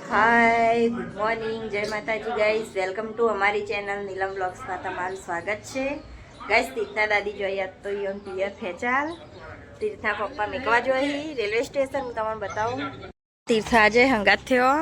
હાય, good morning, જય માતાજી guys. Welcome to અમારી ચેનલ નીલમ બ્લોગ્સમાં તમારું સ્વાગત છે ગાઈસ. તીર્થના દાદી જોઈએ તો યોન પિયર ખેચાલ તીર્થના પપ્પા મેકવા જોઈ રેલવે સ્ટેશન. હું તમને બતાવું. તીર્થ આજે હંગાત થયો,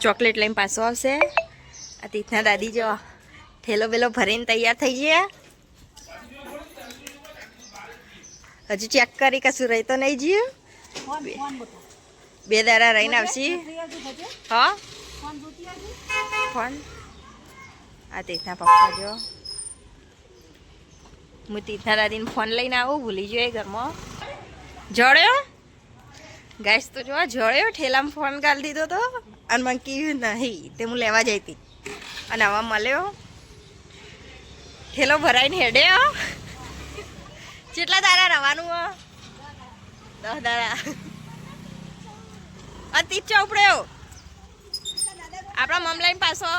ચોકલેટ લઈને પાછો આવશે. આ તીર્થના દાદી જો થેલો બેલો ભરીને તૈયાર થઈ ગયા. હજુ ચેક કરી કશું રહી તો નહીં જ્યું. બે દાડા રહીને આવશી. હા ફોન આ તીર્થના પપ્પા જો. હું તીર્થના દાદીને ફોન લઈને આવું, ભૂલી જોઈએ ઘરમાં. જળ્યો ગાઈસ તો જો જળ્યો, ઠેલામાં ફોન ગાલી દીધો તો અને મને કીધું નહીં તે હું લેવા જઈ હતી અને આવા મળ્યો. ઠેલો ભરાઈને હેડ્યો. કેટલા દાડા રવાનું? 10 દાડા. અતિ ચોપડ્યો આપણા મમલાઈન પાછો.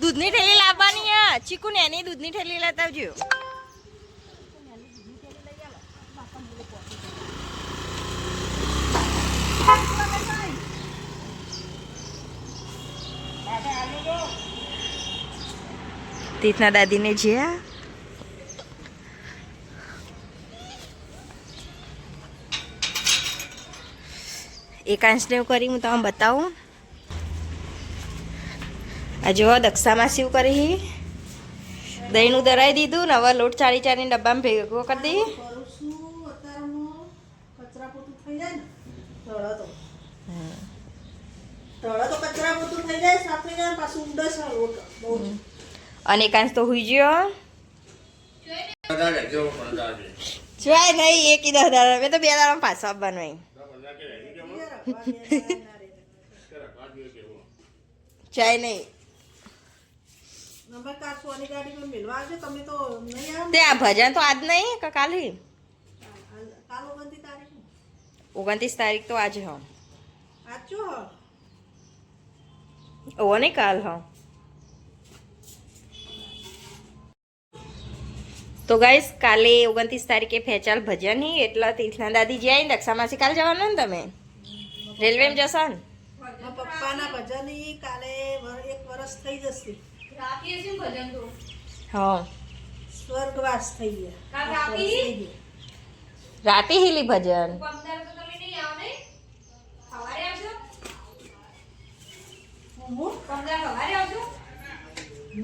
દૂધની થેલી લાવવાની. ચીકુ ને એની દૂધની થેલી લેતા આવજો. તીર્થના દાદીને જ્યાં એકાંશને એવું કરી હું તમને બતાવું. આ જો દક્ષામાં શું કરી, દહીંનું દરાઈ દીધું ને હવે લોટ ચાળી ચાળીને ડબ્બામાં ભેગો કરી દઈ. અને એકાંશ તો હુઈ ગયો. જોય નહીં એક 10 દાડા મેં તો 2 દાડામાં પાછો આપવાનું હોય. ચાય નહીં તે આ ભજન તો આજ નહીં કે કાલે? 29 તારીખ તો આજે. હા ઓ નહીં કાલ. હા તો ગાઈસ કાલે 29 તારીખે ફેચાલ ભજન હી એટલે તીર્થના દાદી જાય ને દક્ષામાસી કાલ જવાનું ને તમે રેલવેમાં જશો ને? પપ્પાના ભજન કાલે 1 વર્ષ થઈ જશે. હા સ્વર્ગવાસ થઈ ગયા. રાતે હિલી ભજન.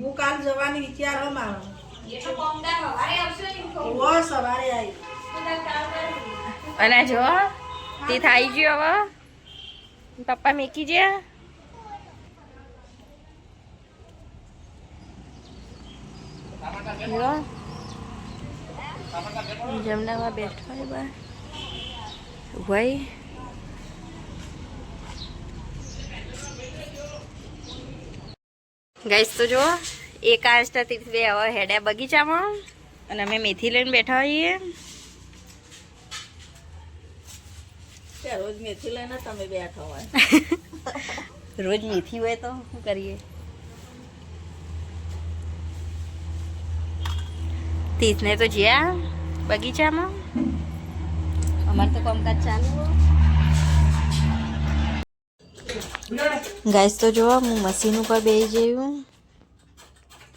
હું કાલ જવાની વિચાર હો મારો. સવારે આવી અને જો તે થઈ ગયો. હવે પપ્પા મેકી જ્યા. જમનામાં બેઠો ભાઈ. ગાઈસ તો જો એક આંસટા તીર્થ બે હવે હેડ્યા બગીચામાં અને અમે મેથી લઈને બેઠા હોઈએ. રોજ મેથી લઈને તમે બેઠો હોય. રોજ મેથી હોય તો શું કરીએ. તીર્થને તો જ્યાં બગીચામાં અમારે તો કામકાજ ચાલુ. ગાઈસ તો જો હું મશીન ઉપર બેસી જયું.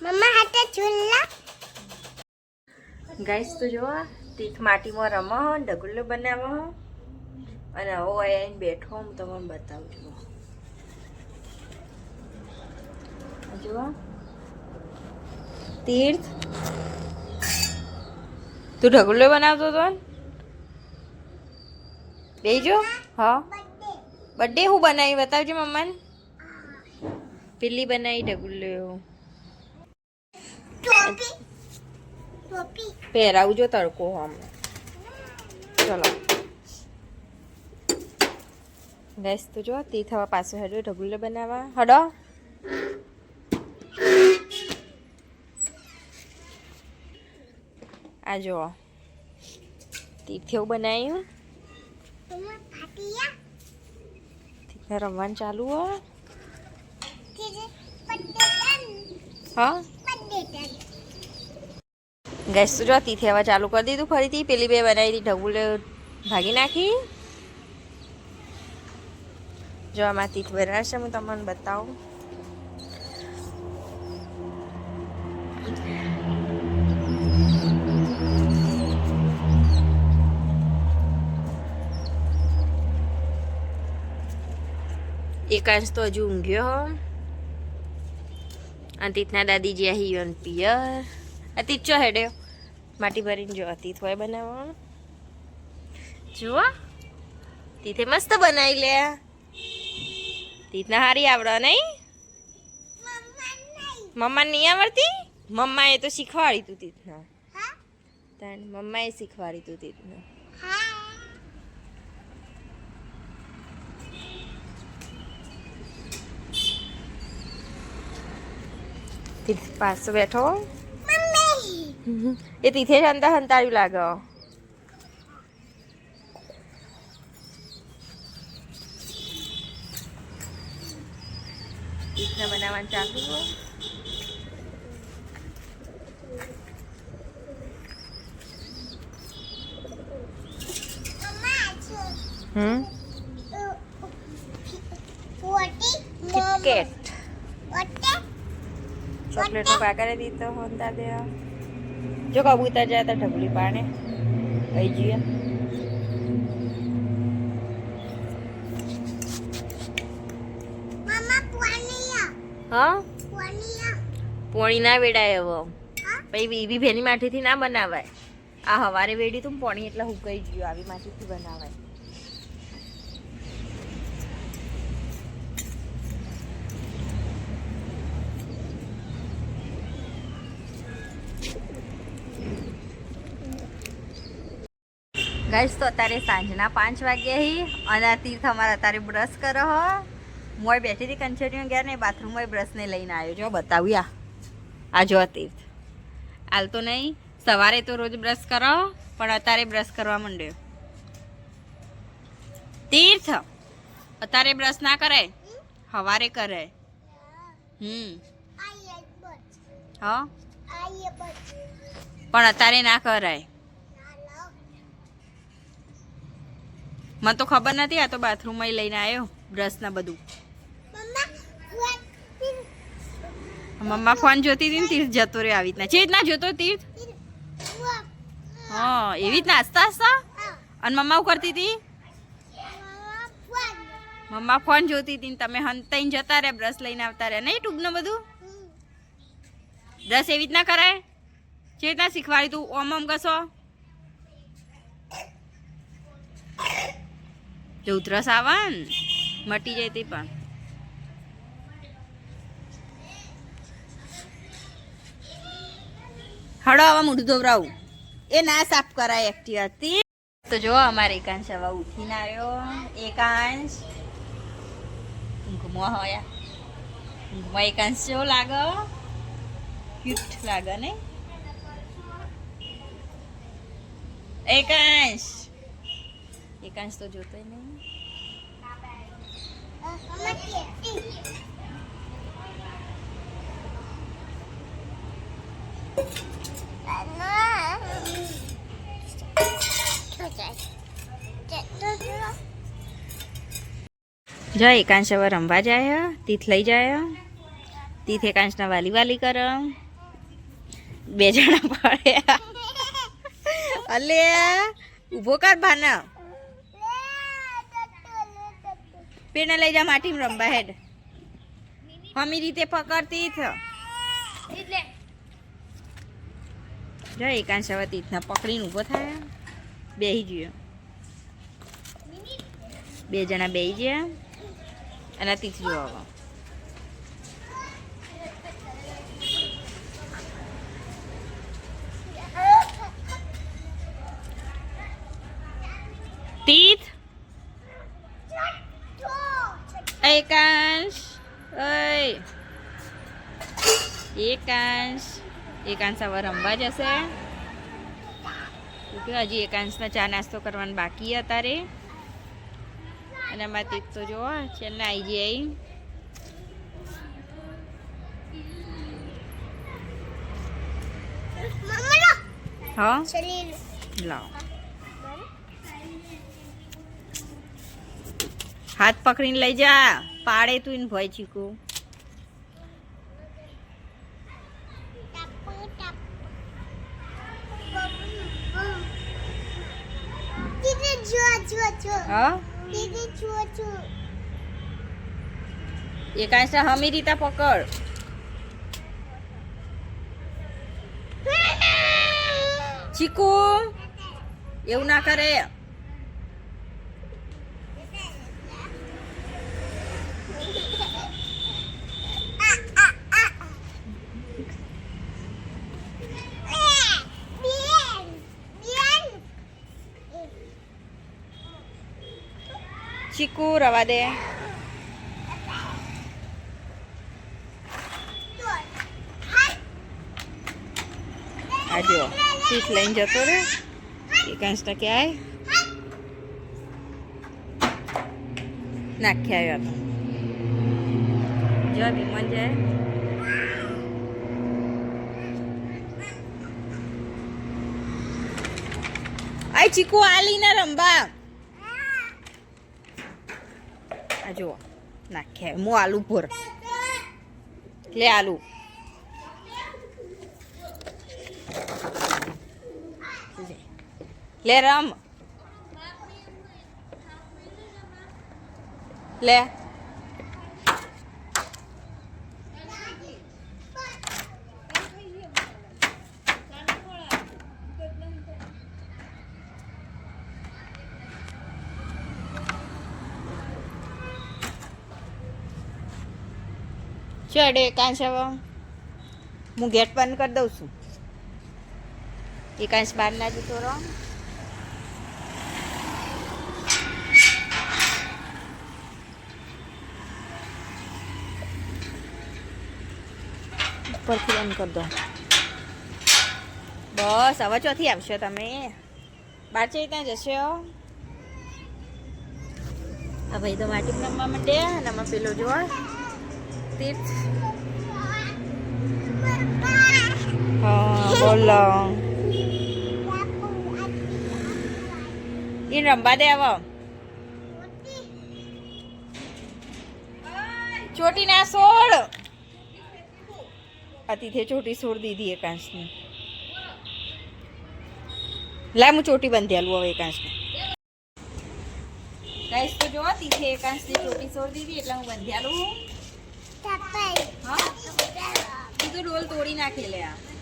મમ્મા હાથે ઝૂલા. ગાઈસ તો જો તીર્થ માટીમાં રમો, ઢગુલ્લો બનાવો અને હવે આવીને બેઠો. હું તમને બતાવું છું. જો તીર્થ તું ઢગુલ્લો બનાવતો હતો બેજો. હા બર્થડે હું બનાવી બતાવજો મમ્માને. પેલી બનાવી ઢગુલ્લો. પહેરાવજો તડકો હમણાં. ચલો ગેસ તો જો તે થવા પાછો હેડો ઢગુલ્લો બનાવવા. હડો આ જો તીર્થ એવું બનાવ્યું. તીર્થને રમવાનું ચાલુ હો. હા ગેસ તો જો તીર્થે હવે ચાલુ કરી દીધું ફરીથી. પેલી બે બનાવી હતી ઢગુલે ભાગી નાખી. જો આમાં તીર્થ બનાવશે હું તમને બતાવું. એકાંશ તો હજુ ઊંઘ્યો. અને તીર્થના દાદી જે હિયન પિયર અતીત ચો હેડ્યો માટી ભરીને. જો અતીત હોય બનાવવાનું. જુઓ તીથે મસ્ત બનાવી લે. તીથના હારી આવડે નહીં? મમ્મા નહીં આવડતી? મમ્મા એ તો શીખવાડી તું તીથના. મમ્મા એ શીખવાડી તું તીથના. તીથ પાસે બેઠો. એ તીથે હંતાડ્યું લાગે. તીથને બનાવવાનું ચાલુ. કિટકેટ ચોકલેટ નો પાકરે દીધો હોતા દેવા. જો કબૂતર જાય તો ઢબલી પાને કઈ જઈએ. હા પોણી ના વેડાય હવે. પછી એવી ભેની માટીથી ના બનાવાય. આ હવારે વેડી તું પોણી એટલે હુકાઈ ગયું. આવી માટીથી બનાવાય. ગાઈસ તો અત્યારે સાંજના 5 વાગ્યા હી અને તીર્થ અમારા અત્યારે બ્રશ કરો હો. મોય બેઠી હતી કંચરીઓ ગયા ને બાથરૂમમાં બ્રશને લઈને આવ્યો. જો બતાવ્યા આ જો તીર્થ હાલ તો નહીં. સવારે તો રોજ બ્રશ કરો પણ અત્યારે બ્રશ કરવા માંડ્યો. તીર્થ અત્યારે બ્રશ ના કરે, સવારે કરે. હા પણ અત્યારે ના કરાય. મને તો ખબર નથી. આ તો બાથરૂમમાં લઈને આવ્યો બ્રશ ના બધું. મમ્મા ફોન જોતી હતી ને તીર્થ જતો રહ્યો. આવી રીતના છે રીતના જોતો તીર્થ. હા એવી રીતના હસતા હસતા. અને મમ્મા શું કરતી હતી? મમ્મા ફોન જોતી હતી ને તમે હંતાઈને જતા રહ્યા બ્રશ લઈને આવતા રહ્યા. નહીં ટ્યુબનું બધું બ્રશ એવી રીતના કરાય. છે રીતના શીખવાડી તું? ઓમ ઓમ કશો જો ઉધરસ આવે ને મટી જાય તે પણ. હળો આવા મોઢું ધોવરાવું એ ના સાફ કરાય એકટી હતી. તો જો અમારે એકાંશ હવે ઉઠીને આવ્યો. એકાંશ ઊંઘમાં હોય. ઊંઘમાં એકાંશ જેવો લાગે. ક્યુટ લાગે ને એકાંશ? એકાંશ તો જોતોય નહીં. જો એકાંશ હવે રમવા જાય. તીથ લઈ જાય. તીથ એકાંશના વાલી વાલી કર. 2 જણા પડ્યા. અલે ઊભો કર ભાના. પેને લઈ જા માટીમાં રમવા. હેડ હમી રીતે પકડતી થ. જો એકાંશ હવે તીથને પકડીને ઊભો થાય. બેહી ગયો. 2 જણા બેહી ગયા અને તીથ જો હવે તીથ. એકાંશ એકાંશ એકાંશ હવે રમવા જશે. હજી એકાંશના ચા નાસ્તો કરવાનો બાકી અત્યારે. અને અમારા તીર્થ તો જો છેલ્લા આવી જાય. હા લાવ હાથ પકડીને લઈ જા, પાડે તું એને ભય ચીકુ. હા એકાંશ હમી રીતા પકડ. ચીકુ એવું ના કરે. ચીકુ રવા દે. આ જો પીઠ લઈને જતો રે એકાંશ ક્યાંય નાખ્યા આવ્યો હતો. જો વિમન જાય. આ ચીકુ આલી ના રંબા. આ જુઓ નાખ્યા. હું આલુ ભોર લે આલુ. લે રમ લે. ચડે એકાંશ હવે હું ગેટ બંધ કરી દઉં છું. એકાંશ બહાર ના જતો રહો. ઉપરથી બંધ કરી દો. બસ હવે ચોથી આવશો તમે. બહાર ચઈ ત્યાં જશો. આ ભાઈ તો માટી રમવા માંડ્યા અને આમાં પેલો જોવા તીર્થ. હા બોલો એ રમવા દે. આવો ચોટી ના છોડ. અતિથે ચોટી છોડ દીધી એકાંશની. લાય હું ચોટી બંધેલું હવે એકાંશને. ગાઈસ તો જો તીથે એકાંશની ચોટી છોડ દીધી એટલે હું બંધેલું. હા તું ડોલ તોડી નાખે લે. આ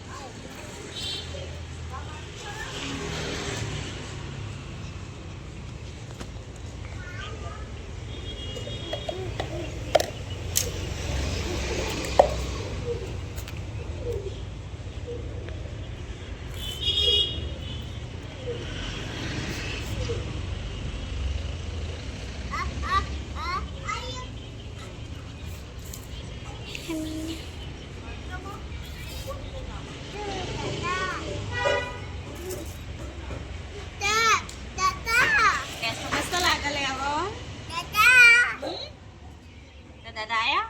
दादा आया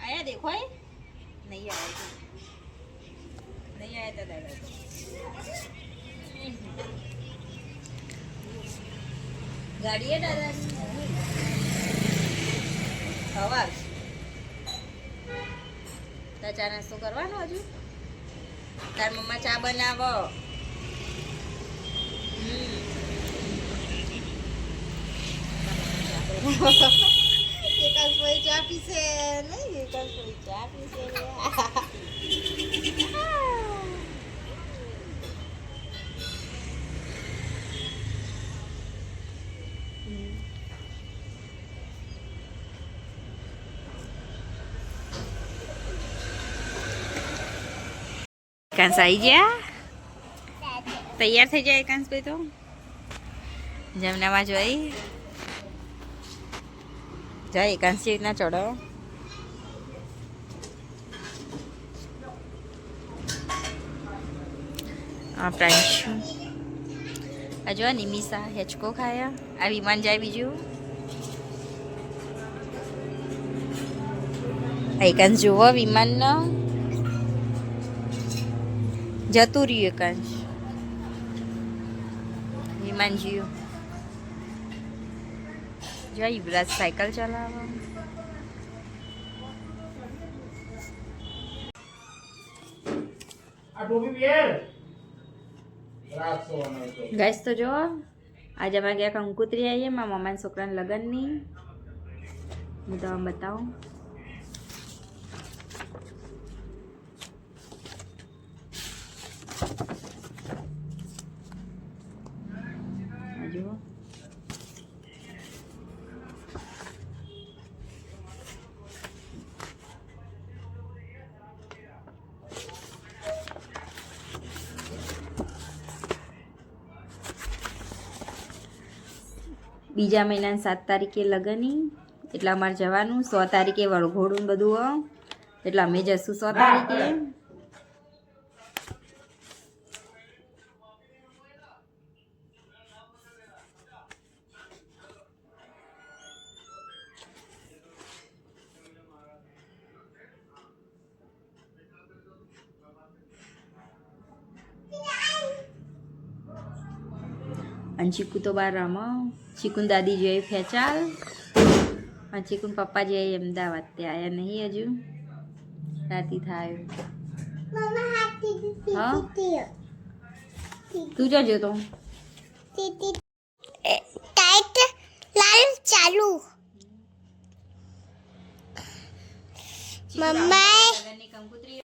आया देखो है नहीं आया नहीं आया दादा गाड़ी है दादा हवा ता चા નાસ્તો કરવાનો હજુ તાર મમ્મા ચા બનાવો એકાશ ભાઈ ચા પીશે નહીં એકાશ ભાઈ ચા પીશે એકાંશ આવી ગયા તૈયાર થઈ જાય એકાંશ ભાઈ તો જમનામાં જોઈ જાય એકાંશ રીતના ચડો આ પ્રાંશુ આ જો નિમિષા હેચકો ખાયા આ વિમાન જાય બીજું એકાંશ જુઓ વિમાનનો જતું રહ્યું એકાંશ વિમાન જીવ જો યુવરાજ સાયકલ ચલાવો. ગાઈસ તો જો આજે અમે ગયા કંકુતરી આવીએ મારા મમ્માના છોકરાના લગ્નની. હું તમને બતાવું. આ જુઓ. બીજા મહિનાની 7 તારીખે લગની એટલે અમારે જવાનું. 100 તારીખે વળઘોડું ને બધું એટલે અમે જશું 100 તારીખે. અને ચીકુ તો બહાર રમો. ચીકુન દાદી જોઈએ ખેંચાલ અને ચીકુન પપ્પા જોઈએ અમદાવાદ. ત્યાં આવ્યા નહીં હજુ. રાતી થાય. હા તું જજો તો ટાઈટ લાલ ચાલુ મમ્મા કંકુતરી